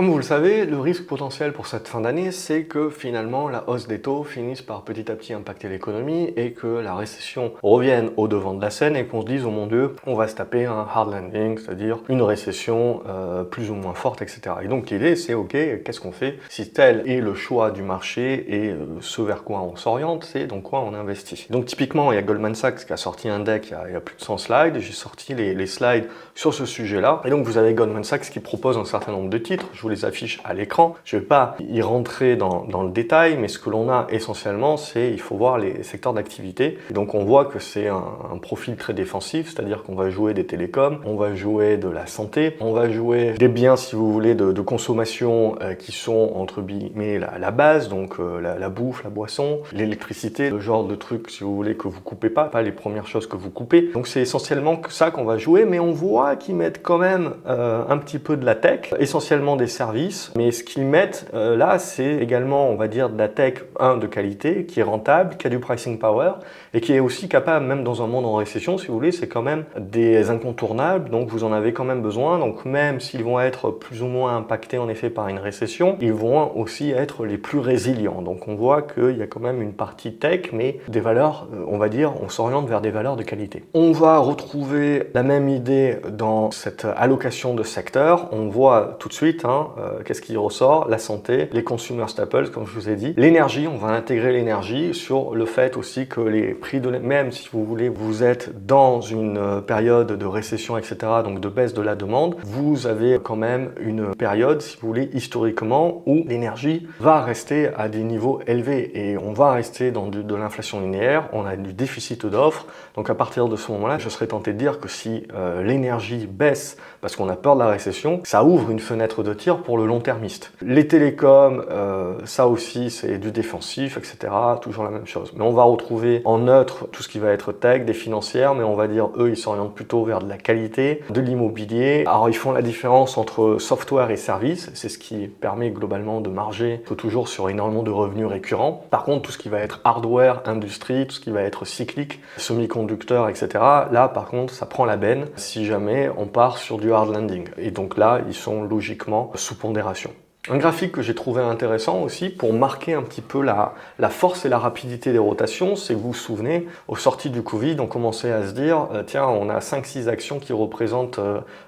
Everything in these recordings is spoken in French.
Comme vous le savez, le risque potentiel pour cette fin d'année, c'est que finalement la hausse des taux finisse par petit à petit impacter l'économie et que la récession revienne au devant de la scène et qu'on se dise, oh mon Dieu, on va se taper un hard landing, c'est-à-dire une récession plus ou moins forte, etc. Et donc l'idée, c'est ok, qu'est-ce qu'on fait si tel est le choix du marché et ce vers quoi on s'oriente, c'est dans quoi on investit. Donc typiquement, il y a Goldman Sachs qui a sorti un deck il y a plus de 100 slides, j'ai sorti les slides sur ce sujet-là. Et donc vous avez Goldman Sachs qui propose un certain nombre de titres. Je vous les affiche à l'écran. Je ne vais pas y rentrer dans le détail, mais ce que l'on a essentiellement, c'est il faut voir les secteurs d'activité. Donc on voit que c'est un profil très défensif, c'est-à-dire qu'on va jouer des télécoms, on va jouer de la santé, on va jouer des biens, si vous voulez, de consommation qui sont entre guillemets la base, donc la bouffe, la boisson, l'électricité, le genre de trucs, si vous voulez, que vous coupez pas les premières choses que vous coupez. Donc c'est essentiellement que ça qu'on va jouer, mais on voit qu'ils mettent quand même un petit peu de la tech, essentiellement des services, mais ce qu'ils mettent là, c'est également, on va dire, de la tech, de qualité, qui est rentable, qui a du pricing power, et qui est aussi capable, même dans un monde en récession, si vous voulez, c'est quand même des incontournables, donc vous en avez quand même besoin, donc même s'ils vont être plus ou moins impactés en effet par une récession, ils vont aussi être les plus résilients, donc on voit qu'il y a quand même une partie tech, mais des valeurs, on va dire, on s'oriente vers des valeurs de qualité. On va retrouver la même idée dans cette allocation de secteurs, on voit tout de suite, qu'est-ce qui ressort? La santé, les consumer staples, comme je vous ai dit. L'énergie, on va intégrer l'énergie sur le fait aussi que les prix de même si vous voulez, vous êtes dans une période de récession, etc., donc de baisse de la demande, vous avez quand même une période, si vous voulez, historiquement, où l'énergie va rester à des niveaux élevés et on va rester dans de l'inflation linéaire, on a du déficit d'offres, donc à partir de ce moment-là, je serais tenté de dire que si l'énergie baisse parce qu'on a peur de la récession, ça ouvre une fenêtre de tir pour le long-termiste. Les télécoms, ça aussi c'est du défensif, etc. Toujours la même chose. Mais on va retrouver en neutre tout ce qui va être tech, des financières, mais on va dire eux ils s'orientent plutôt vers de la qualité, de l'immobilier. Alors ils font la différence entre software et services, c'est ce qui permet globalement de marger toujours sur énormément de revenus récurrents. Par contre tout ce qui va être hardware, industrie, tout ce qui va être cyclique, semi-conducteurs, etc. Là par contre ça prend la benne si jamais on part sur du hard landing. Et donc là ils sont logiquement sous pondération. Un graphique que j'ai trouvé intéressant aussi pour marquer un petit peu la force et la rapidité des rotations, c'est que vous vous souvenez, aux sorties du Covid, on commençait à se dire tiens, on a 5-6 actions qui représentent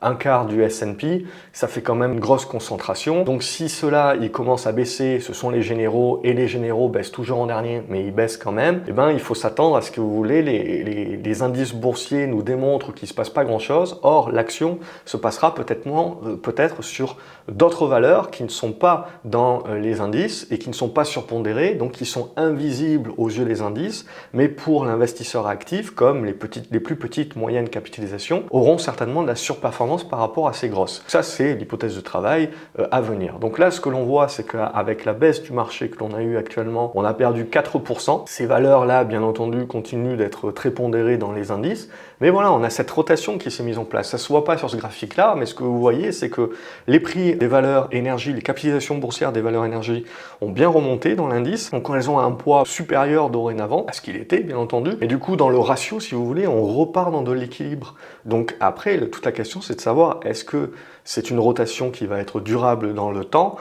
un quart du S&P, ça fait quand même une grosse concentration. Donc si cela il commence à baisser, ce sont les généraux, et les généraux baissent toujours en dernier, mais ils baissent quand même, et ben il faut s'attendre à ce que vous voulez, les indices boursiers nous démontrent qu'il ne se passe pas grand-chose. Or, l'action se passera peut-être sur d'autres valeurs qui ne sont pas dans les indices et qui ne sont pas surpondérées, donc qui sont invisibles aux yeux des indices, mais pour l'investisseur actif, comme les plus petites moyennes capitalisations, auront certainement de la surperformance par rapport à ces grosses. Ça, c'est l'hypothèse de travail à venir. Donc là, ce que l'on voit, c'est qu'avec la baisse du marché que l'on a eu actuellement, on a perdu 4%. Ces valeurs-là, bien entendu, continuent d'être très pondérées dans les indices, mais voilà, on a cette rotation qui s'est mise en place. Ça ne se voit pas sur ce graphique-là, mais ce que vous voyez, c'est que les prix des valeurs énergie, les capitalisations boursières des valeurs énergie ont bien remonté dans l'indice, donc elles ont un poids supérieur dorénavant à ce qu'il était, bien entendu, et du coup, dans le ratio, si vous voulez, on repart dans de l'équilibre. Donc après, toute la question, c'est de savoir, est-ce que c'est une rotation qui va être durable dans le temps,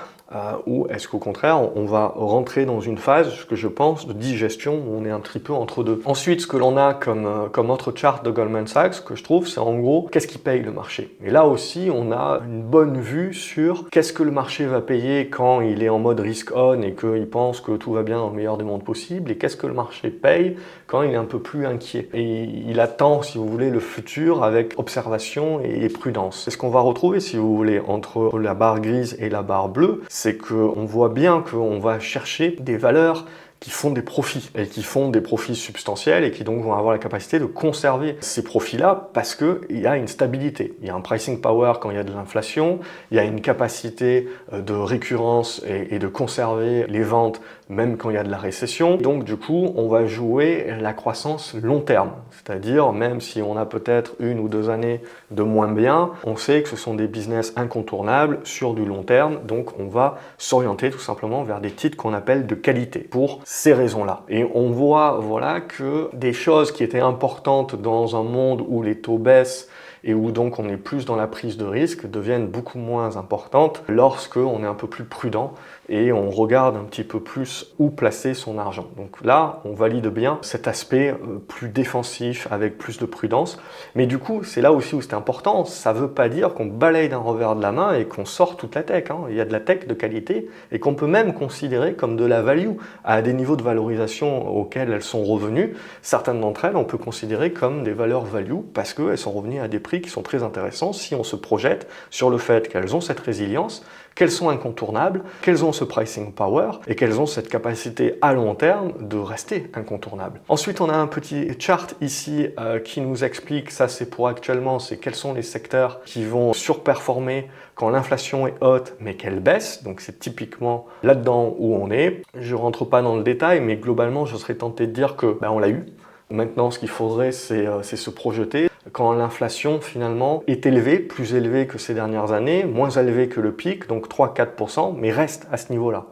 ou est-ce qu'au contraire, on va rentrer dans une phase, ce que je pense, de digestion, où on est un petit peu entre deux. Ensuite, ce que l'on a comme autre chart de Goldman Sachs, que je trouve, c'est en gros, qu'est-ce qui paye le marché? Et là aussi, on a une bonne vue sur qu'est-ce que le marché va payer quand il est en mode risk-on et qu'il pense que tout va bien dans le meilleur des mondes possible, et qu'est-ce que le marché paye quand il est un peu plus inquiet. Et il attend, si vous voulez, le futur avec observation et prudence. C'est ce qu'on va retrouver, si vous voulez, entre la barre grise et la barre bleue, c'est qu'on voit bien qu'on va chercher des valeurs qui font des profits et qui font des profits substantiels et qui donc vont avoir la capacité de conserver ces profits-là parce qu'il y a une stabilité. Il y a un pricing power quand il y a de l'inflation, il y a une capacité de récurrence et de conserver les ventes même quand il y a de la récession. Donc du coup, on va jouer la croissance long terme, c'est-à-dire même si on a peut-être 1 ou 2 années de moins bien, on sait que ce sont des business incontournables sur du long terme, donc on va s'orienter tout simplement vers des titres qu'on appelle de qualité pour ces raisons-là. Et on voit voilà que des choses qui étaient importantes dans un monde où les taux baissent et où donc on est plus dans la prise de risque deviennent beaucoup moins importantes lorsque on est un peu plus prudent et on regarde un petit peu plus où placer son argent. Donc là, on valide bien cet aspect plus défensif avec plus de prudence. Mais du coup, c'est là aussi où c'est important. Ça ne veut pas dire qu'on balaye d'un revers de la main et qu'on sort toute la tech. Il y a de la tech de qualité et qu'on peut même considérer comme de la value à des niveaux de valorisation auxquels elles sont revenues. Certaines d'entre elles, on peut considérer comme des valeurs value parce qu'elles sont revenues à des prix qui sont très intéressants si on se projette sur le fait qu'elles ont cette résilience, qu'elles sont incontournables, qu'elles ont ce pricing power et qu'elles ont cette capacité à long terme de rester incontournables. Ensuite, on a un petit chart ici qui nous explique, ça c'est pour actuellement, c'est quels sont les secteurs qui vont surperformer quand l'inflation est haute mais qu'elle baisse. Donc c'est typiquement là-dedans où on est. Je ne rentre pas dans le détail, mais globalement, je serais tenté de dire que on l'a eu. Maintenant, ce qu'il faudrait, c'est se projeter. Quand l'inflation, finalement, est élevée, plus élevée que ces dernières années, moins élevée que le pic, donc 3-4%, mais reste à ce niveau-là.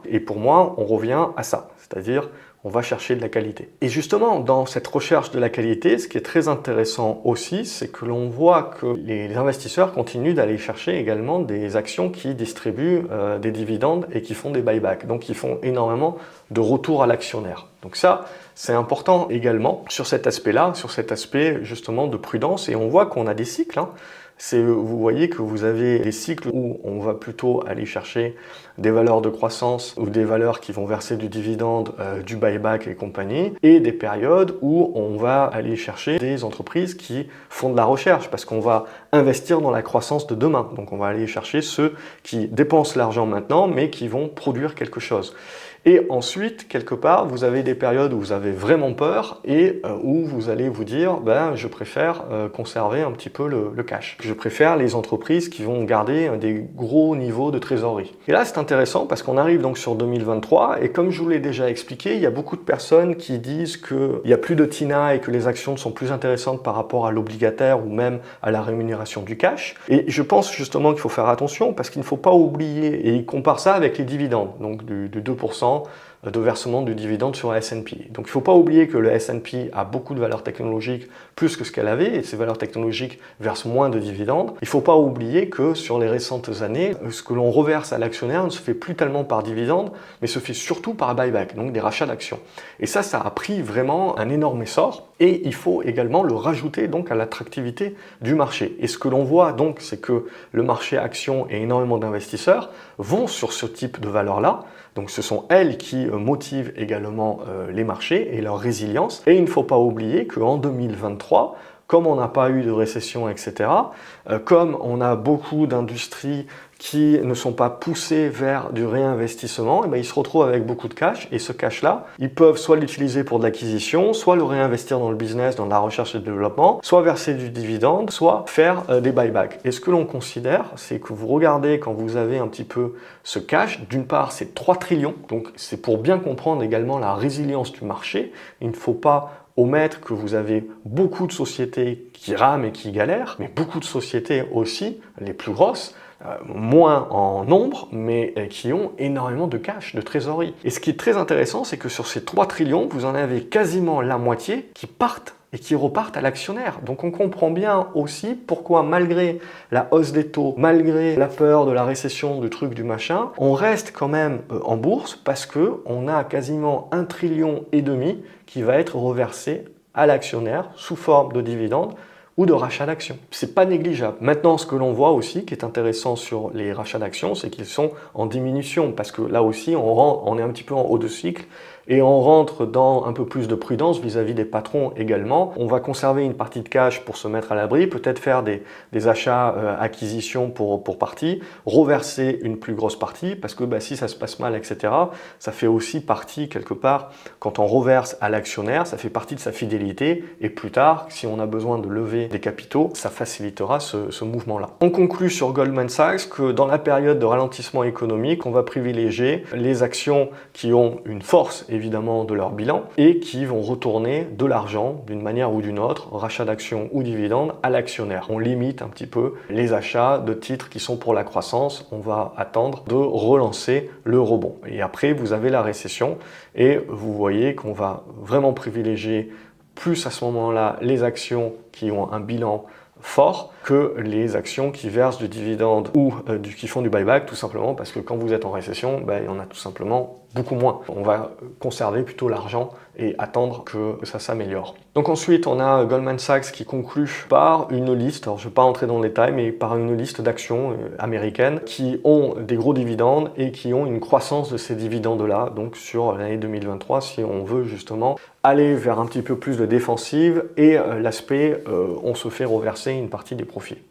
Et pour moi, on revient à ça, c'est-à-dire on va chercher de la qualité. Et justement, dans cette recherche de la qualité, ce qui est très intéressant aussi, c'est que l'on voit que les investisseurs continuent d'aller chercher également des actions qui distribuent des dividendes et qui font des buybacks, donc qui font énormément de retour à l'actionnaire. Donc ça, c'est important également sur cet aspect-là, sur cet aspect justement de prudence, et on voit qu'on a des cycles. Vous voyez que vous avez des cycles où on va plutôt aller chercher des valeurs de croissance ou des valeurs qui vont verser du dividende, du buyback et compagnie, et des périodes où on va aller chercher des entreprises qui font de la recherche parce qu'on va investir dans la croissance de demain. Donc on va aller chercher ceux qui dépensent l'argent maintenant mais qui vont produire quelque chose. Et ensuite, quelque part, vous avez des périodes où vous avez vraiment peur et où vous allez vous dire je préfère conserver un petit peu le cash. Je préfère les entreprises qui vont garder des gros niveaux de trésorerie. Et là, c'est intéressant parce qu'on arrive donc sur 2023 et comme je vous l'ai déjà expliqué, il y a beaucoup de personnes qui disent qu'il n'y a plus de TINA et que les actions sont plus intéressantes par rapport à l'obligataire ou même à la rémunération du cash. Et je pense justement qu'il faut faire attention parce qu'il ne faut pas oublier, et ils comparent ça avec les dividendes, donc du 2% de versement du dividende sur la S&P. Donc il ne faut pas oublier que le S&P a beaucoup de valeurs technologiques plus que ce qu'elle avait, et ces valeurs technologiques versent moins de dividendes. Il ne faut pas oublier que sur les récentes années, ce que l'on reverse à l'actionnaire ne se fait plus tellement par dividende, mais se fait surtout par buyback, donc des rachats d'actions. Et ça a pris vraiment un énorme essor, et il faut également le rajouter donc à l'attractivité du marché. Et ce que l'on voit donc, c'est que le marché action et énormément d'investisseurs vont sur ce type de valeurs-là. Donc ce sont elles qui motivent également les marchés et leur résilience. Et il ne faut pas oublier qu'en 2023, comme on n'a pas eu de récession, etc., comme on a beaucoup d'industries qui ne sont pas poussées vers du réinvestissement, ils se retrouvent avec beaucoup de cash, et ce cash-là, ils peuvent soit l'utiliser pour de l'acquisition, soit le réinvestir dans le business, dans la recherche et le développement, soit verser du dividende, soit faire des buybacks. Et ce que l'on considère, c'est que vous regardez quand vous avez un petit peu ce cash, d'une part c'est 3 trillions, donc c'est pour bien comprendre également la résilience du marché. Il ne faut pas omettre que vous avez beaucoup de sociétés qui rament et qui galèrent, mais beaucoup de sociétés aussi, les plus grosses, moins en nombre, mais qui ont énormément de cash, de trésorerie. Et ce qui est très intéressant, c'est que sur ces 3 trillions, vous en avez quasiment la moitié qui partent et qui repartent à l'actionnaire. Donc on comprend bien aussi pourquoi malgré la hausse des taux, malgré la peur de la récession, du truc, du machin, on reste quand même en bourse parce qu'on a quasiment 1,5 trillion qui va être reversé à l'actionnaire sous forme de dividendes ou de rachat d'actions. C'est pas négligeable. Maintenant, ce que l'on voit aussi, qui est intéressant sur les rachats d'actions, c'est qu'ils sont en diminution, parce que là aussi, on est un petit peu en haut de cycle, et on rentre dans un peu plus de prudence vis-à-vis des patrons également. On va conserver une partie de cash pour se mettre à l'abri, peut-être faire des achats, acquisitions pour partie, reverser une plus grosse partie, parce que si ça se passe mal, etc., ça fait aussi partie, quelque part, quand on reverse à l'actionnaire, ça fait partie de sa fidélité, et plus tard, si on a besoin de lever des capitaux, ça facilitera ce mouvement-là. On conclut sur Goldman Sachs que dans la période de ralentissement économique, on va privilégier les actions qui ont une force évidemment de leur bilan et qui vont retourner de l'argent d'une manière ou d'une autre, rachat d'actions ou dividendes, à l'actionnaire. On limite un petit peu les achats de titres qui sont pour la croissance. On va attendre de relancer le rebond. Et après, vous avez la récession et vous voyez qu'on va vraiment privilégier plus à ce moment-là les actions qui ont un bilan fort que les actions qui versent du dividende ou qui font du buyback, tout simplement parce que quand vous êtes en récession, il y en a tout simplement beaucoup moins. On va conserver plutôt l'argent et attendre que ça s'améliore. Donc ensuite, on a Goldman Sachs qui conclut par une liste, alors je ne vais pas entrer dans le détail, mais par une liste d'actions américaines qui ont des gros dividendes et qui ont une croissance de ces dividendes-là, donc sur l'année 2023, si on veut justement aller vers un petit peu plus de défensive et l'aspect on se fait reverser une partie des profits.